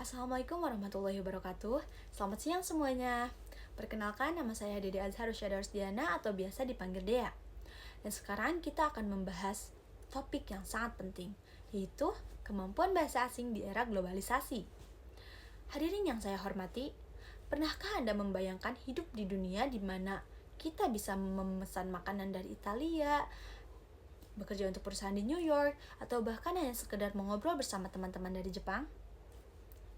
Assalamualaikum warahmatullahi wabarakatuh. Selamat siang semuanya. Perkenalkan, nama saya Dede Azhar Rusdiana atau biasa dipanggil Dea. Dan sekarang kita akan membahas topik yang sangat penting, yaitu kemampuan bahasa asing di era globalisasi. Hadirin yang saya hormati, pernahkah Anda membayangkan hidup di dunia di mana kita bisa memesan makanan dari Italia, bekerja untuk perusahaan di New York, atau bahkan hanya sekedar mengobrol bersama teman-teman dari Jepang?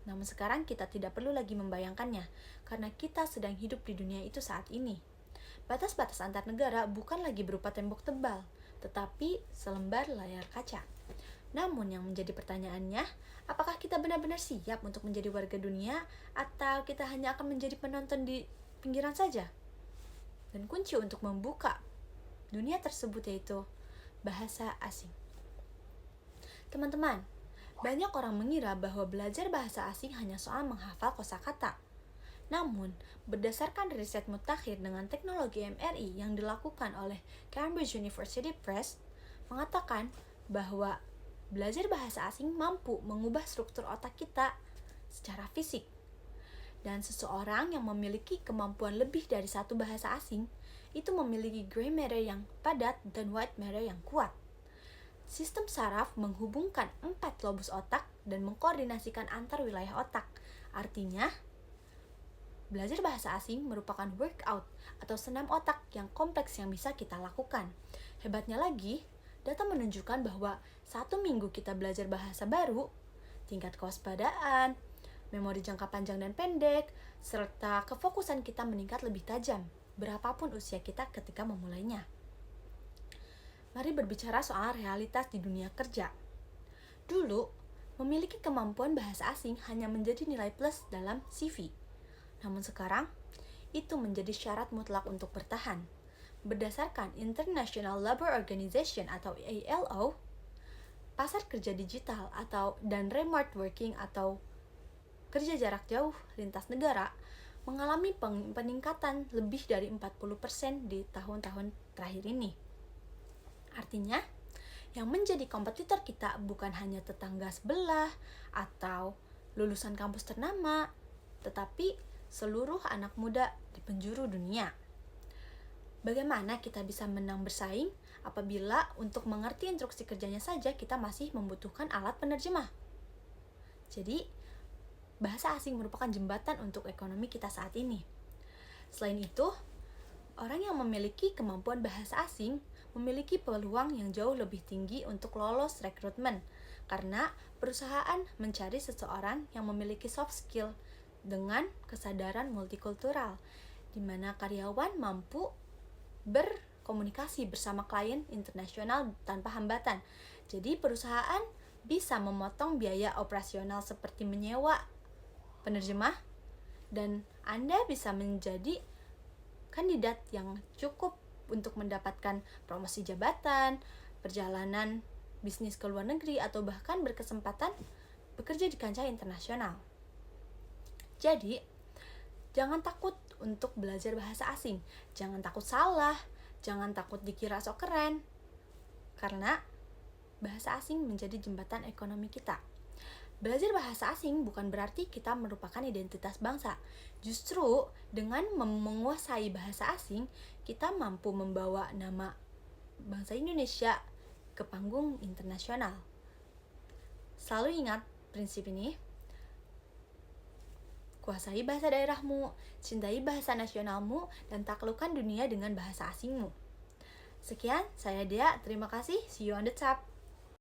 Namun sekarang kita tidak perlu lagi membayangkannya, karena kita sedang hidup di dunia itu saat ini. Batas-batas antar negara bukan lagi berupa tembok tebal, tetapi selembar layar kaca. Namun yang menjadi pertanyaannya, apakah kita benar-benar siap untuk menjadi warga dunia, atau kita hanya akan menjadi penonton di pinggiran saja? Dan kunci untuk membuka dunia tersebut yaitu bahasa asing. Teman-teman, banyak orang mengira bahwa belajar bahasa asing hanya soal menghafal kosakata. Namun, berdasarkan riset mutakhir dengan teknologi MRI yang dilakukan oleh Cambridge University Press, mengatakan bahwa belajar bahasa asing mampu mengubah struktur otak kita secara fisik. Dan seseorang yang memiliki kemampuan lebih dari satu bahasa asing, itu memiliki gray matter yang padat dan white matter yang kuat. Sistem saraf menghubungkan 4 lobus otak dan mengkoordinasikan antar wilayah otak. Artinya, belajar bahasa asing merupakan workout atau senam otak yang kompleks yang bisa kita lakukan. Hebatnya lagi, data menunjukkan bahwa 1 minggu kita belajar bahasa baru, tingkat kewaspadaan, memori jangka panjang dan pendek, serta kefokusan kita meningkat lebih tajam, berapapun usia kita ketika memulainya. Mari berbicara soal realitas di dunia kerja. Dulu, memiliki kemampuan bahasa asing hanya menjadi nilai plus dalam CV. Namun sekarang, itu menjadi syarat mutlak untuk bertahan. Berdasarkan International Labour Organization atau ILO, pasar kerja digital dan remote working atau kerja jarak jauh lintas negara mengalami peningkatan lebih dari 40% di tahun-tahun terakhir ini. Artinya, yang menjadi kompetitor kita bukan hanya tetangga sebelah atau lulusan kampus ternama, tetapi seluruh anak muda di penjuru dunia. Bagaimana kita bisa menang bersaing apabila untuk mengerti instruksi kerjanya saja kita masih membutuhkan alat penerjemah? Jadi, bahasa asing merupakan jembatan untuk ekonomi kita saat ini. Selain itu, orang yang memiliki kemampuan bahasa asing memiliki peluang yang jauh lebih tinggi untuk lolos rekrutmen, karena perusahaan mencari seseorang yang memiliki soft skill dengan kesadaran multikultural, di mana karyawan mampu berkomunikasi bersama klien internasional tanpa hambatan. Jadi perusahaan bisa memotong biaya operasional seperti menyewa penerjemah, dan Anda bisa menjadi kandidat yang cukup untuk mendapatkan promosi jabatan, perjalanan bisnis ke luar negeri, atau bahkan berkesempatan bekerja di kancah internasional. Jadi, jangan takut untuk belajar bahasa asing. Jangan takut salah, jangan takut dikira sok keren. Karena bahasa asing menjadi jembatan ekonomi kita. Belajar bahasa asing bukan berarti kita merupakan identitas bangsa. Justru dengan menguasai bahasa asing, kita mampu membawa nama bangsa Indonesia ke panggung internasional. Selalu ingat prinsip ini. Kuasai bahasa daerahmu, cintai bahasa nasionalmu, dan taklukkan dunia dengan bahasa asingmu. Sekian, saya Dea. Terima kasih. See you on the top.